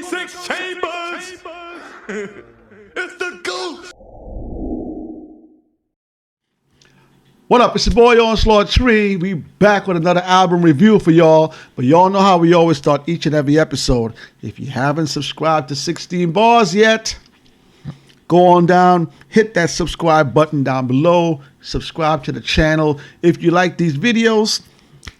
36 chambers. It's the ghost. What up? It's your boy Onslaught Tree. We back with another album review for y'all. But y'all know how we always start each and every episode. If you haven't subscribed to 16 Barz yet, go on down, hit that subscribe button down below, subscribe to the channel. If you like these videos,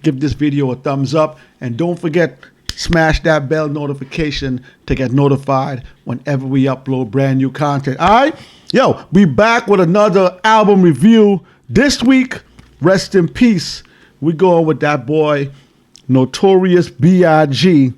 give this video a thumbs up, and don't forget, smash that bell notification to get notified whenever we upload brand new content. All right? Yo, we back with another album review. This week, rest in peace, we going with that boy, Notorious B.I.G.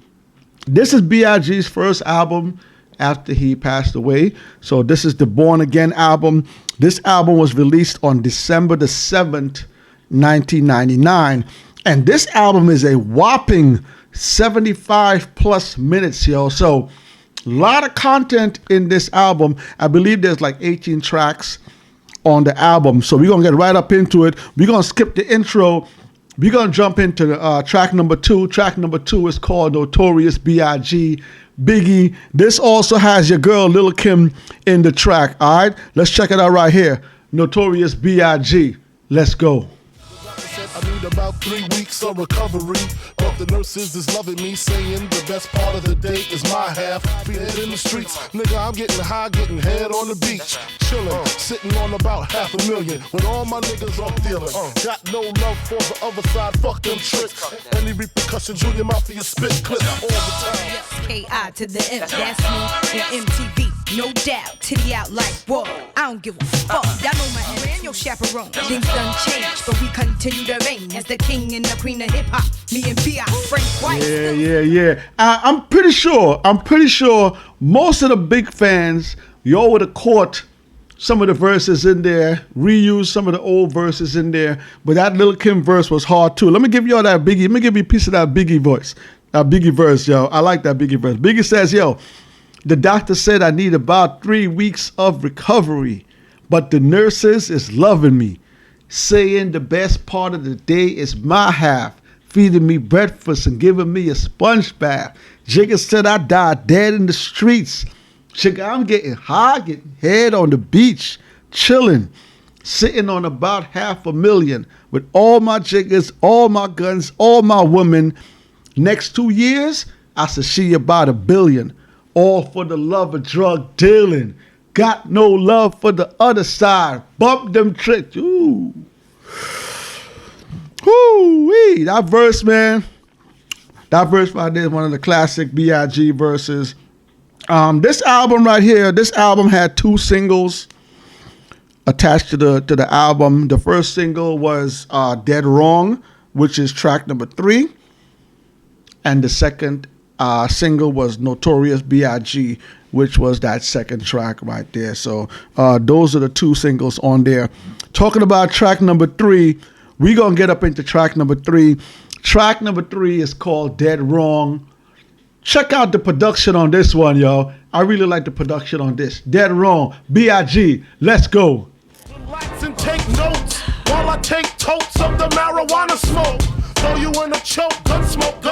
This is B.I.G's first album after he passed away. So this is the Born Again album. This album was released on December the 7th, 1999. And this album is a whopping 75 plus minutes, yo. So a lot of content in this album. I believe there's like 18 tracks on the album. So we're going to get right up into it. We're going to skip the intro. We're going to jump into track number 2. Track number 2 is called Notorious B.I.G. Biggie. This also has your girl Lil' Kim in the track. All right, let's check it out right here. Notorious B.I.G. Let's go. I need about 3 weeks of recovery, but the nurses is loving me, saying the best part of the day is my half. Being in the streets, nigga, I'm getting high, getting head on the beach, chilling, sitting on about $500,000 when all my niggas off dealing. Got no love for the other side, fuck them tricks. Any repercussions, Junior Mafia spit clip all the time. K.I. to the M, that's me and MTV, no doubt. Titty out like whoa, I don't give a fuck. Y'all know my name and your chaperone. Things done changed, but we continue to reign as the king and the queen of hip hop. Me and B.I. Frank White. Yeah. I'm pretty sure most of the big fans, y'all would have caught some of the verses in there, reused some of the old verses in there, but that Lil' Kim verse was hard too. Let me give y'all that Biggie. Let me give you a piece of that Biggie voice. That Biggie verse, yo. I like that Biggie verse. Biggie says, yo, the doctor said I need about 3 weeks of recovery, but the nurses is loving me, saying the best part of the day is my half, feeding me breakfast and giving me a sponge bath. Jigga said I died dead in the streets. Jigga, I'm getting high, getting head on the beach, chilling, sitting on about $500,000 with all my jiggers, all my guns, all my women. Next 2 years, I should see about $1 billion. All for the love of drug dealing. Got no love for the other side. Bump them tricks. Ooh. Woo-wee. That verse, man. That verse right there is one of the classic B.I.G. verses. This album right here, this album had 2 singles attached to the album. The first single was Dead Wrong, which is track number 3. And the second single was Notorious B.I.G., which was that second track right there. So those are the 2 singles on there. Talking about track number 3, we're going to get up into track number 3. Track number 3 is called Dead Wrong. Check out the production on this one, yo. I really like the production on this. Dead Wrong, B.I.G., let's go. Relax and take notes while I take totes of the marijuana smoke. Throw you in a choke, gun smoke,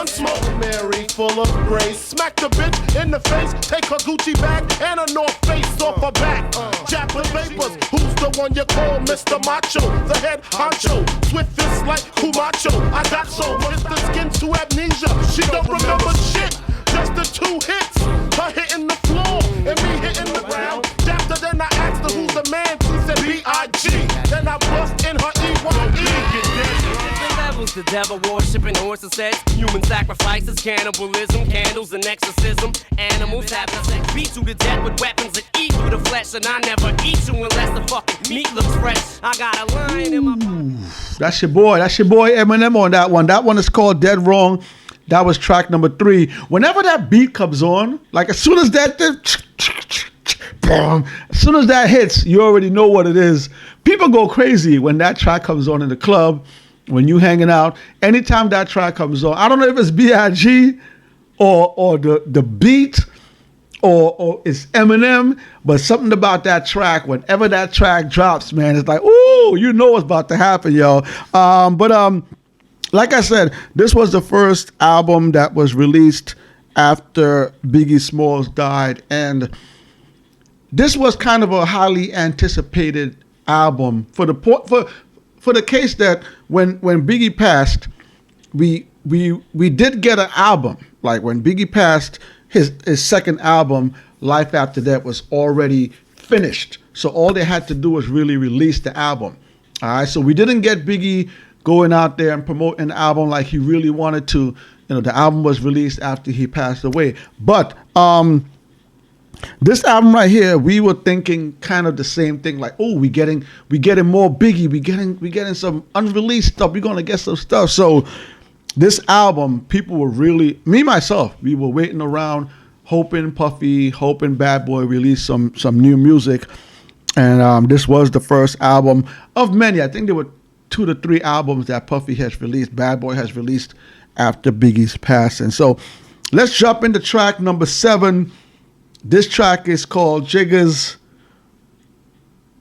Mary, full of grace. Smack the bitch in the face, take her Gucci bag and a North Face off her back. Jap the vapors, who's the one you call Mr. Macho? The head honcho, swift fist like Kumacho. I got so much the skin to amnesia, she don't remember shit. Just the 2 hits, her hitting the floor and me hitting the ground. After then I asked her who's the man, she said B.I.G. Then I bust in her E-Y-E. The devil worshiping horses, sex, human sacrifices, cannibalism, candles and exorcism. Animals have sex, beat you to death with weapons that eat through the flesh, and I never eat you unless the fucking meat looks fresh. I got a line in my. That's your boy Eminem on that one. That one is called Dead Wrong. That was track number 3. Whenever that beat comes on, like as soon as that hits, you already know what it is. People go crazy when that track comes on in the club. When you hanging out, anytime that track comes on, I don't know if it's B.I.G. or the beat or it's Eminem, but something about that track, whenever that track drops, man, it's like, ooh, you know what's about to happen, yo. But like I said, this was the first album that was released after Biggie Smalls died, and this was kind of a highly anticipated album for the case that when Biggie passed, we did get an album. Like when Biggie passed, his second album, Life After Death, was already finished. So all they had to do was really release the album. All right, so we didn't get Biggie going out there and promoting an album like he really wanted to. You know, the album was released after he passed away. But this album right here, we were thinking kind of the same thing. Like, oh, we getting more Biggie. We getting some unreleased stuff. We're gonna get some stuff. So this album, people were really, me myself, we were waiting around, hoping Puffy, hoping Bad Boy release some new music. And this was the first album of many. I think there were 2 to 3 albums that Puffy has released, Bad Boy has released after Biggie's passing. So let's jump into track number 7. This track is called Jiggers.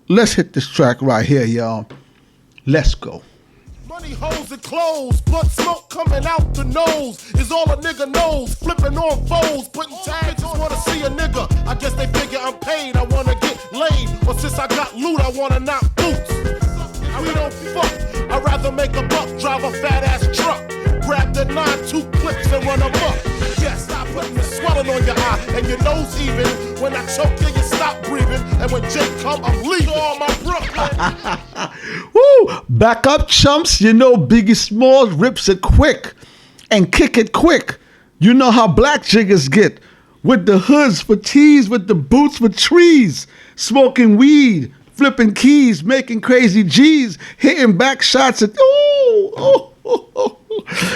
Let's hit this track right here, y'all. Let's go. Money, hoes, and clothes, blunt smoke coming out the nose is all a nigga knows. Flipping on foes, putting tags, just wanna see a nigga. I guess they figure I'm paid, I wanna get laid. Or since I got loot, I wanna knock boots. We don't fuck, I'd rather make a buck, drive a fat ass truck. Grab the 9-2 clips and run them up. Yeah, stop putting the swelling on your eye and your nose even. When I choke you, you stop breathing. And when Jake come, I'm leaving all my Brooklyn. Woo! Back up, chumps. You know Biggie Smalls rips it quick and kick it quick. You know how black jiggers get. With the hoods for tees, with the boots for trees. Smoking weed, flipping keys, making crazy G's, hitting back shots at,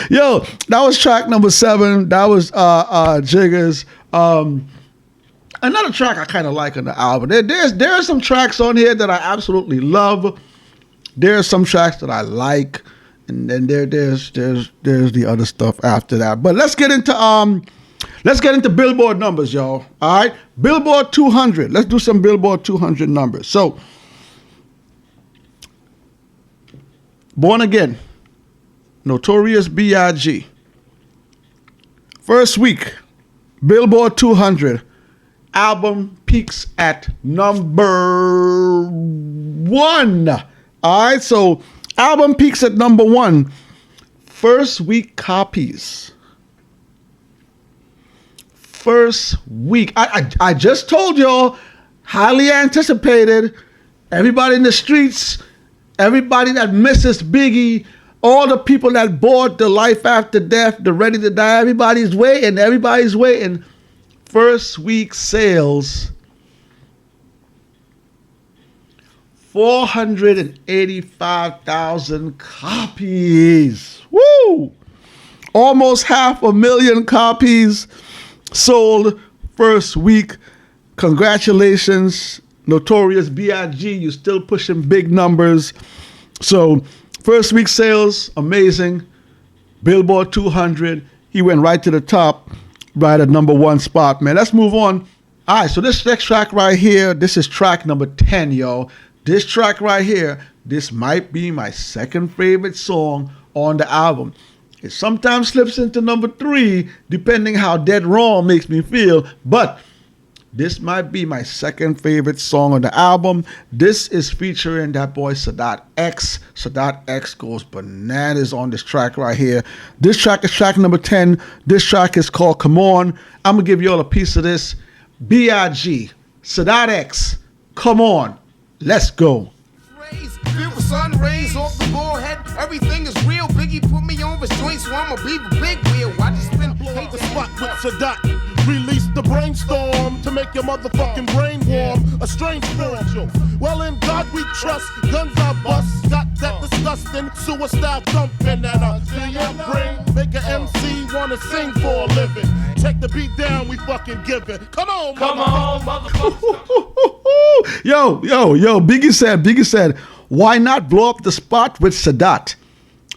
Yo, that was track number 7. That was Jiggers. Another track I kind of like on the album. There are some tracks on here that I absolutely love. There are some tracks that I like, and then there's the other stuff after that. But let's get into Billboard numbers, y'all. All right, Billboard 200. Let's do some Billboard 200 numbers. So, Born Again, Notorious B.I.G. First week, Billboard 200. Album peaks at number 1. All right, so album peaks at number 1. First week copies. First week. I just told y'all, highly anticipated. Everybody in the streets, everybody that misses Biggie, all the people that bought the Life After Death, the Ready to Die, everybody's waiting. First week sales, 485,000 copies. Woo! Almost 500,000 copies sold first week. Congratulations, Notorious B.I.G. You're still pushing big numbers. So first week sales, amazing. Billboard 200. He went right to the top, right at number 1 spot, man. Let's move on. All right, so this next track right here, this is track number 10, yo. This track right here, this might be my second favorite song on the album. It sometimes slips into number 3, depending how dead wrong makes me feel, but this might be my second favorite song on the album. This is featuring that boy Sadat X. Sadat X goes bananas on this track right here. This track is track number 10. This track is called Come On. I'm going to give you all a piece of this. B.I.G. Sadat X. Come On. Let's go. Feel the sun rays off the forehead. Everything is real. Biggie put me on the joint, so I'ma be the big wheel. I just been Hate the spot with Sadat. Release the brainstorm to make your motherfucking brain warm. A strange form. Well, in God we trust. Guns I bust. Got that disgusting suicide thumping and a DM brain. Make an MC wanna sing for a living. Check the beat down, we fucking give it. Come on, motherfucker. Yo, Biggie said, why not blow up the spot with Sadat?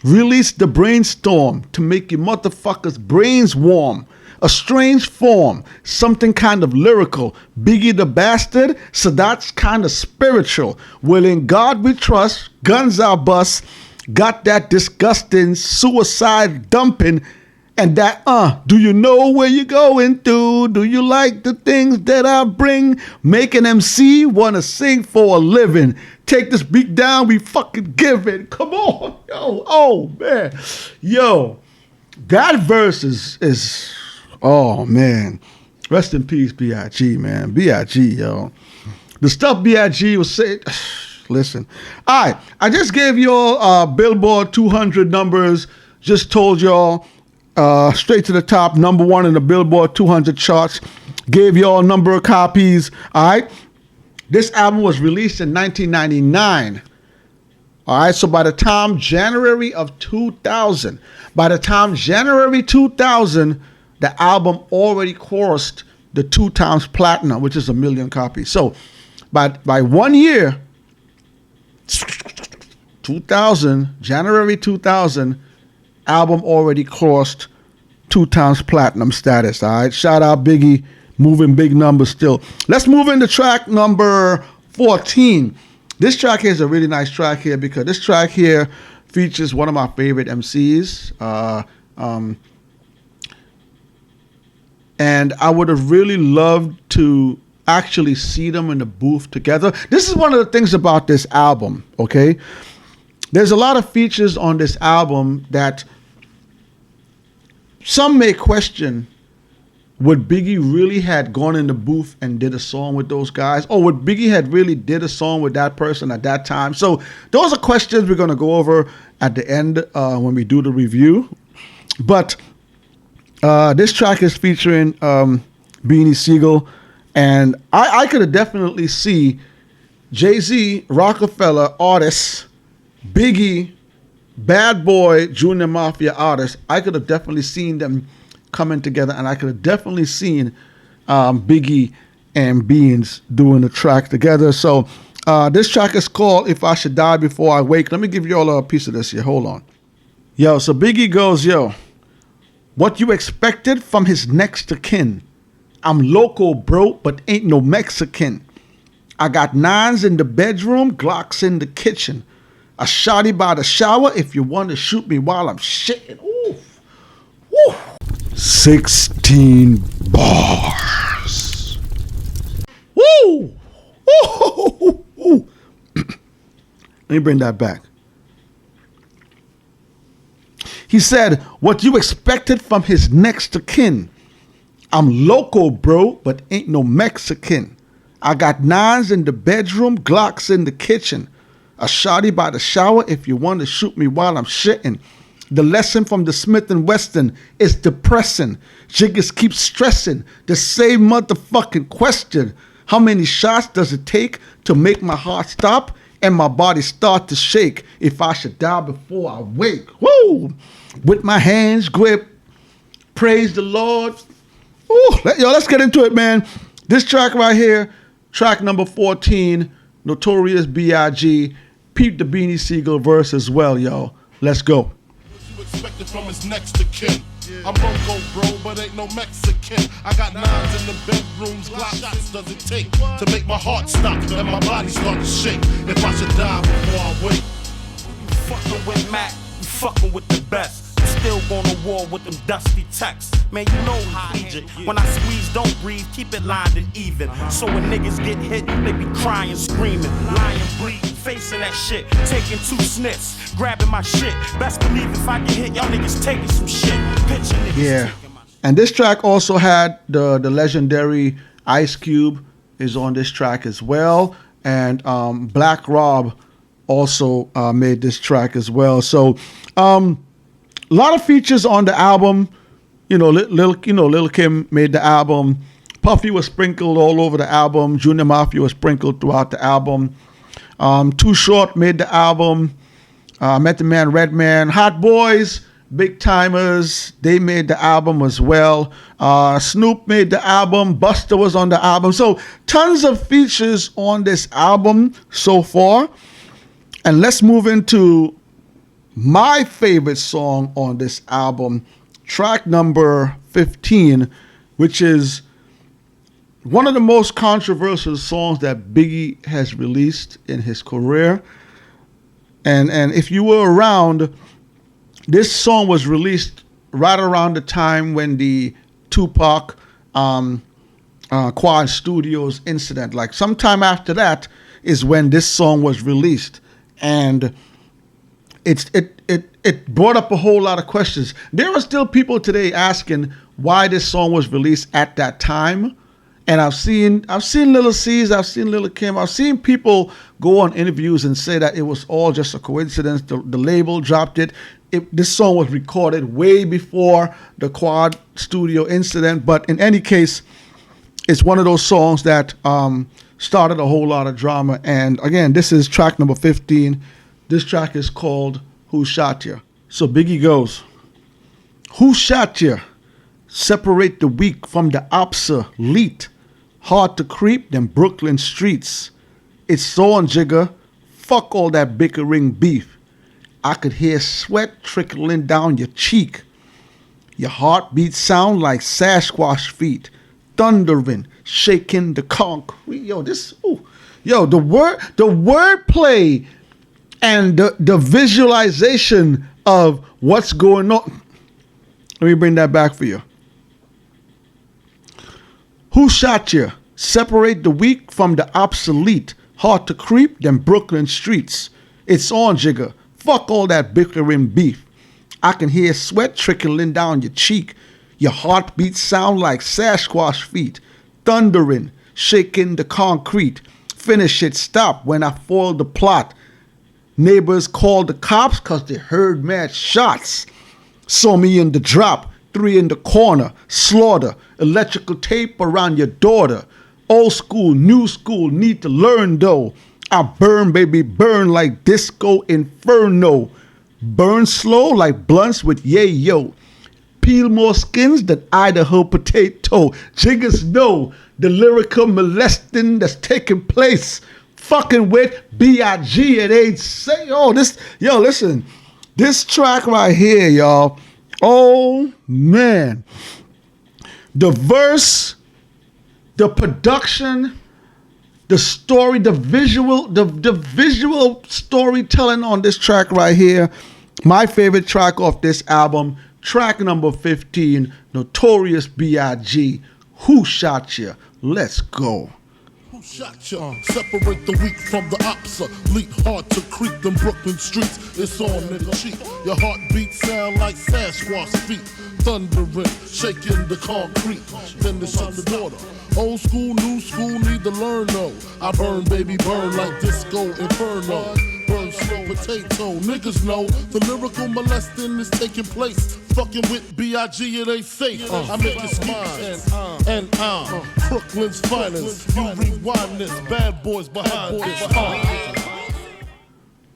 Release the brainstorm to make your motherfuckers' brains warm. A strange form, something kind of lyrical. Biggie the bastard, Sadat's kind of spiritual. Well, in God we trust, guns I bust. Got that disgusting suicide dumping And that, do you know where you're going to? Do you like the things that I bring? Make an MC wanna sing for a living. Take this beat down, we fucking give it. Come on, yo, oh man. Yo, that verse is oh man. Rest in peace, B.I.G, man. B.I.G, yo. The stuff B.I.G was saying, listen. All right, I just gave y'all Billboard 200 numbers, just told y'all straight to the top, #1 in the Billboard 200 charts. Gave y'all a number of copies. All right. This album was released in 1999. All right. So by the time January 2000, the album already crossed the 2 times platinum, which is 1 million copies. So by 1 year, 2000, January 2000, album already crossed 2 times platinum status. All right, shout out Biggie, moving big numbers still. Let's move into track number 14. This track here is a really nice track here because this track here features one of my favorite MCs. And I would have really loved to actually see them in the booth together. This is one of the things about this album, okay? There's a lot of features on this album that some may question, would Biggie really had gone in the booth and did a song with those guys? Or would Biggie had really did a song with that person at that time? So those are questions we're going to go over at the end when we do the review. But this track is featuring Beanie Siegel. And I could have definitely see Jay-Z, Rockefeller artists, Biggie, Bad Boy, Junior Mafia artists. I could have definitely seen them coming together, and I could have definitely seen Biggie and Beans doing the track together. So this track is called If I Should Die Before I Wake. Let me give you all a piece of this here. Hold on. Yo, so Biggie goes, yo, what you expected from his next of kin. I'm local, bro, but ain't no Mexican. I got 9s in the bedroom, Glocks in the kitchen. A shotty by the shower if you want to shoot me while I'm shitting. Oof. Woo. 16 bars. Woo. Woo. Woo. Let me bring that back. He said, what you expected from his next of kin. I'm local, bro, but ain't no Mexican. I got 9s in the bedroom, Glocks in the kitchen. A shotty by the shower if you want to shoot me while I'm shitting. The lesson from the Smith & Wesson is depressing. Jiggers keep stressing the same motherfucking question. How many shots does it take to make my heart stop and my body start to shake? If I should die before I wake. Woo! With my hands gripped, praise the Lord. Ooh, let's get into it, man. This track right here, track number 14, Notorious B.I.G. Peep the Beanie Siegel verse as well, yo. Let's go. You expected from his next of kin. I'm local, bro, but ain't no Mexican. I got 9s in the bedrooms, Glock shots does it take to make my heart stop and my body start to shake. If I should die before I wake. You fucking with Mac, you fucking with the best. Still going to war with them dusty texts. Man, you know how I hit. When I squeeze, don't breathe, keep it lined and even. So when niggas get hit, they be crying, screaming, lying, bleeding, facing that shit, taking 2 sniffs, grabbing my shit. Best believe if I get hit, y'all niggas taking some shit. Picture niggas yeah. And this track also had the legendary Ice Cube is on this track as well. And Black Rob also made this track as well. So a lot of features on the album. You know, Lil Kim made the album. Puffy was sprinkled all over the album. Junior Mafia was sprinkled throughout the album. Too Short made the album. Method Man, Redman, Hot Boys, Big Timers, they made the album as well. Snoop made the album. Busta was on the album. So tons of features on this album so far. And let's move into my favorite song on this album, track number 15, which is one of the most controversial songs that Biggie has released in his career. And if you were around, this song was released right around the time when the Tupac Quad Studios incident. Like sometime after that is when this song was released, and it brought up a whole lot of questions. There are still people today asking why this song was released at that time. And I've seen Lil C's, I've seen Lil Kim, I've seen people go on interviews and say that it was all just a coincidence. The label dropped it. This song was recorded way before the Quad Studio incident. But in any case, it's one of those songs that started a whole lot of drama. And again, this is track number 15. This track is called Who Shot Ya? So Biggie goes, who shot ya? Separate the weak from the obsolete. Hard to creep them Brooklyn streets. It's on, Jigga. Fuck all that bickering beef. I could hear sweat trickling down your cheek. Your heartbeat sound like Sasquatch feet. Thundering, shaking the concrete. Yo, the word play and the visualization of what's going on. Let me bring that back for you. Who shot ya? Separate the weak from the obsolete. Hard to creep them Brooklyn streets. It's on, Jigga. Fuck all that bickering beef. I can hear sweat trickling down your cheek. Your heartbeat sound like Sasquatch feet. Thundering, shaking the concrete. Finish it, stop when I foil the plot. Neighbors called the cops cause they heard mad shots. Saw me in the drop, 3 in the corner, slaughter, electrical tape around your daughter. Old school, new school, need to learn though. I burn, baby, burn like disco inferno. Burn slow like blunts with yayo. Peel more skins than Idaho potato. Jiggers know the lyrical molesting that's taking place. Fucking with B.I.G. It ain't say, listen, this track right here, y'all. Oh man, the verse, the production, the story, the visual storytelling on this track right here. My favorite track off this album, track number 15, Notorious B.I.G. Who Shot Ya? Let's go. Who shot ya? Separate the weak from the obsolete. Hard to creep them Brooklyn streets. It's on, nigga. Cheap. Your heartbeat sound like Sasquatch feet. Thundering, shaking the concrete. Then they shut the daughter. Old school, new school, need to learn though. I burn, baby, burn like disco inferno. Burn slow potato. Niggas know the lyrical molesting is taking place. Fucking with B.I.G. it ain't safe. I make it smile. And I'm Brooklyn's finest. You rewind this. Bad boys behind this.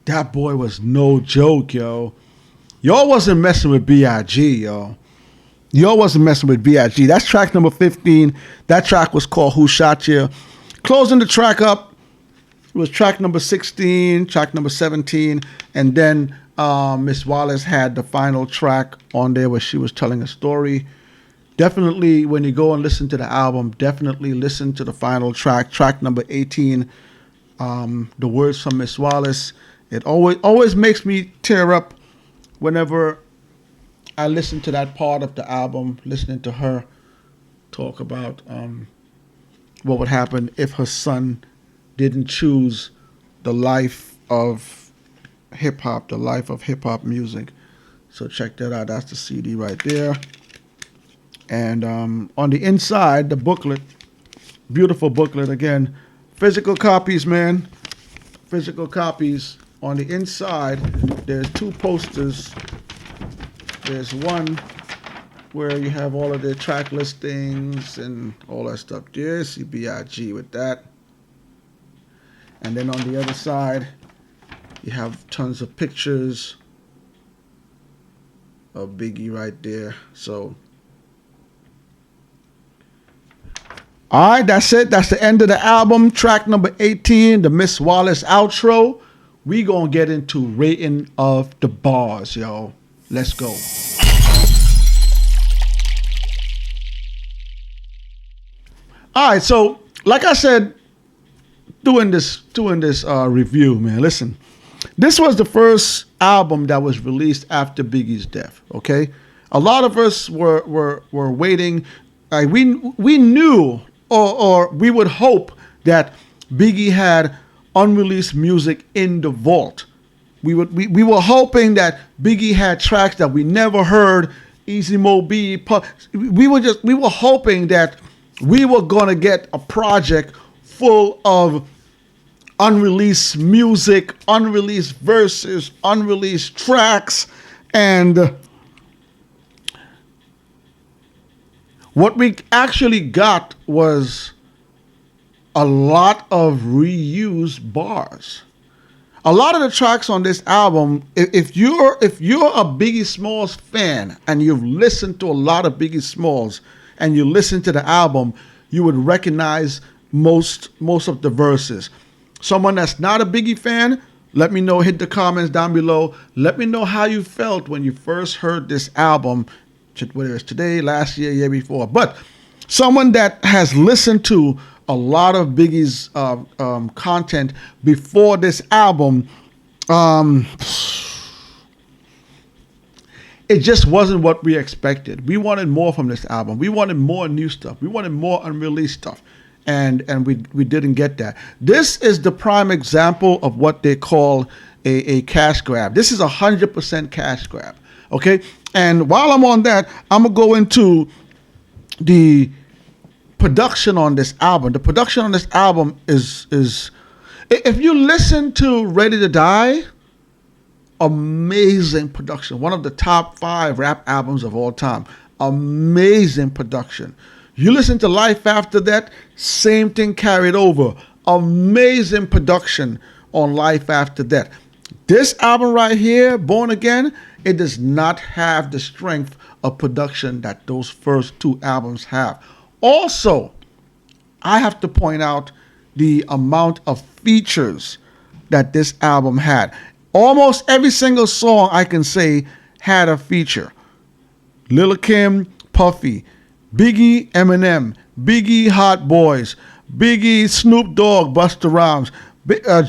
That boy was no joke, yo. Y'all wasn't messing with B.I.G., yo. Y'all wasn't messing with B.I.G. That's track number 15. That track was called Who Shot Ya? Closing the track up, it was track number 16, track number 17, and then Miss Wallace had the final track on there where she was telling a story. Definitely, when you go and listen to the album, definitely listen to the final track, track number 18, the words from Miss Wallace. It always makes me tear up whenever I listen to that part of the album, listening to her talk about what would happen if her son didn't choose the life of hip-hop, the life of hip-hop music. So check that out. That's the CD right there. And on the inside, the booklet, beautiful booklet again. Physical copies, man. Physical copies. On the inside, there's 2 posters. There's one where you have all of their track listings and all that stuff there. See B.I.G. with that. And then on the other side, you have tons of pictures of Biggie right there. So, all right, that's it. That's the end of the album. Track number 18, the Miss Wallace outro. We gonna get into rating of the bars, yo. Let's go. All right, so like I said, doing this review, man. Listen, this was the first album that was released after Biggie's death. Okay, A lot of us were waiting. We knew or we would hope that Biggie had unreleased music in the vault. We were hoping that Biggie had tracks that we never heard. Easy Mo B. We were hoping that we were gonna get a project full of unreleased music, unreleased verses, unreleased tracks, and what we actually got was a lot of reused bars. A lot of the tracks on this album, if you're a Biggie Smalls fan and you've listened to a lot of Biggie Smalls and you listen to the album, you would recognize most of the verses. Someone that's not a Biggie fan, let me know, hit the comments down below. Let me know how you felt when you first heard this album, whether it's today, last year, year before. But someone that has listened to a lot of Biggie's content before this album, it just wasn't what we expected. We wanted more from this album. We wanted more new stuff. We wanted more unreleased stuff. And we didn't get that. This is the prime example of what they call a cash grab. This is 100% cash grab. Okay? And while I'm on that, I'm going to go into the production on this album. The production on this album is if you listen to Ready to Die, amazing production. One of the top 5 rap albums of all time. Amazing production. You listen to Life After That, same thing carried over. Amazing production on Life After That. This album right here, Born Again, it does not have the strength of production that those first 2 albums have. Also, I have to point out the amount of features that this album had. Almost every single song I can say had a feature. Lil' Kim, Puffy, Biggie, Eminem, Biggie, Hot Boys, Biggie, Snoop Dogg, Busta Rhymes,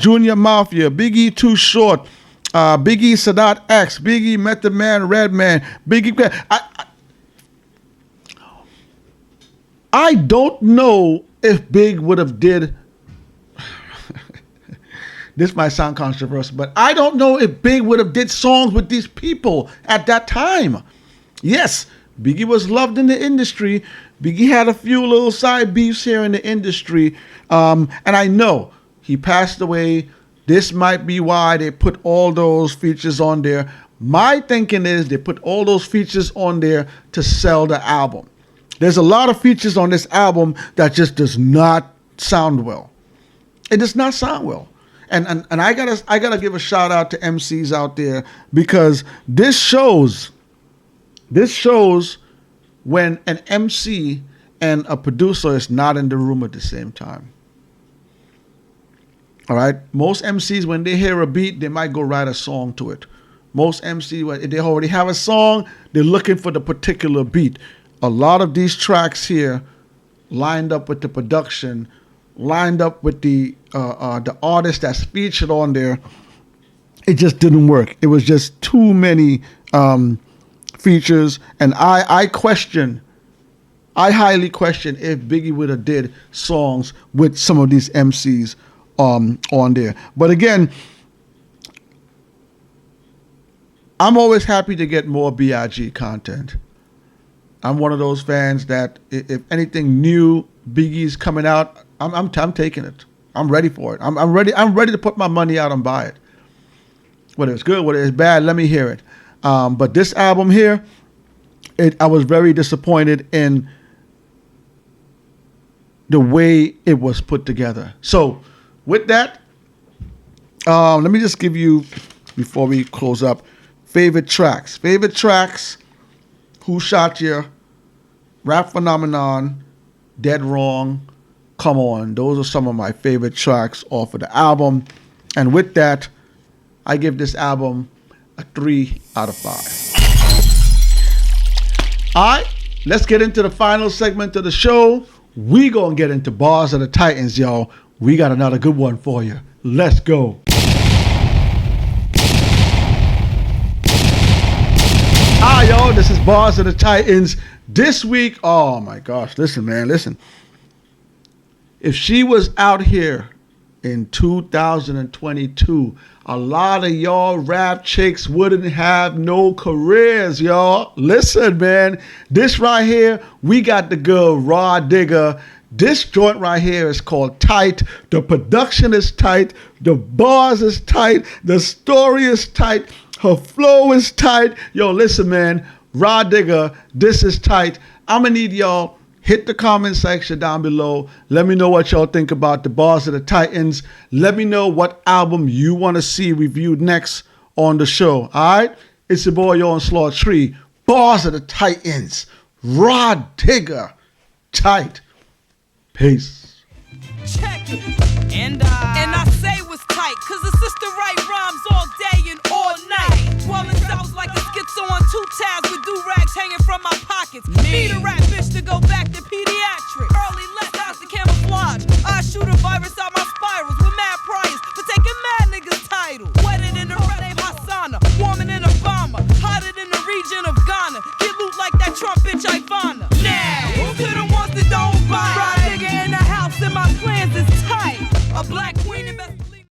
Junior Mafia, Biggie, Too Short, Biggie, Sadat X, Biggie, Method Man, Redman, Biggie. I don't know if Big would have did, this might sound controversial, but I don't know if Big would have did songs with these people at that time. Yes, Biggie was loved in the industry. Biggie had a few little side beefs here in the industry. And I know he passed away. This might be why they put all those features on there. My thinking is they put all those features on there to sell the album. There's a lot of features on this album that just does not sound well. It does not sound well. And I gotta give a shout out to MCs out there, because this shows when an MC and a producer is not in the room at the same time. All right? Most MCs, when they hear a beat, they might go write a song to it. Most MCs, if they already have a song, they're looking for the particular beat. A lot of these tracks here lined up with the production, lined up with the artist that's featured on there. It just didn't work. It was just too many features, and I highly question if Biggie would have did songs with some of these MCs on there. But again, I'm always happy to get more B.I.G. content. I'm one of those fans that if anything new Biggie's coming out, I'm taking it. I'm ready for it. I'm ready to put my money out and buy it. Whether it's good, whether it's bad, let me hear it. But this album here, I was very disappointed in the way it was put together. So with that, let me just give you, before we close up, favorite tracks. Favorite tracks: Who Shot Ya, Rap Phenomenon, Dead Wrong, Come On. Those are some of my favorite tracks off of the album. And with that, I give this album a 3 out of 5. All right, let's get into the final segment of the show. We gonna get into Bars of the Titans, y'all. We got another good one for you. Let's go. All Hi, y'all. This is Barz of the Titans. This week, oh my gosh, listen, man, listen. If she was out here in 2022, a lot of y'all rap chicks wouldn't have no careers, y'all. Listen, man, this right here, we got the girl Raw Digger. This joint right here is called Tight. The production is tight. The bars is tight. The story is tight. Her flow is tight. Yo, listen, man, Raw Digger, this is tight. I'm going to need y'all. Hit the comment section down below. Let me know what y'all think about the Barz of the Titans. Let me know what album you want to see reviewed next on the show. All right? It's your boy, on Slot 3. Barz of the Titans. Raw Digger. Tight. Peace. Check it. And I say it was tight, cause the sister write rhymes all day and all night. Swelling sounds like a schizo on 2 tabs with do-rags hanging from my pockets. Me the rap bitch to go back to PDX.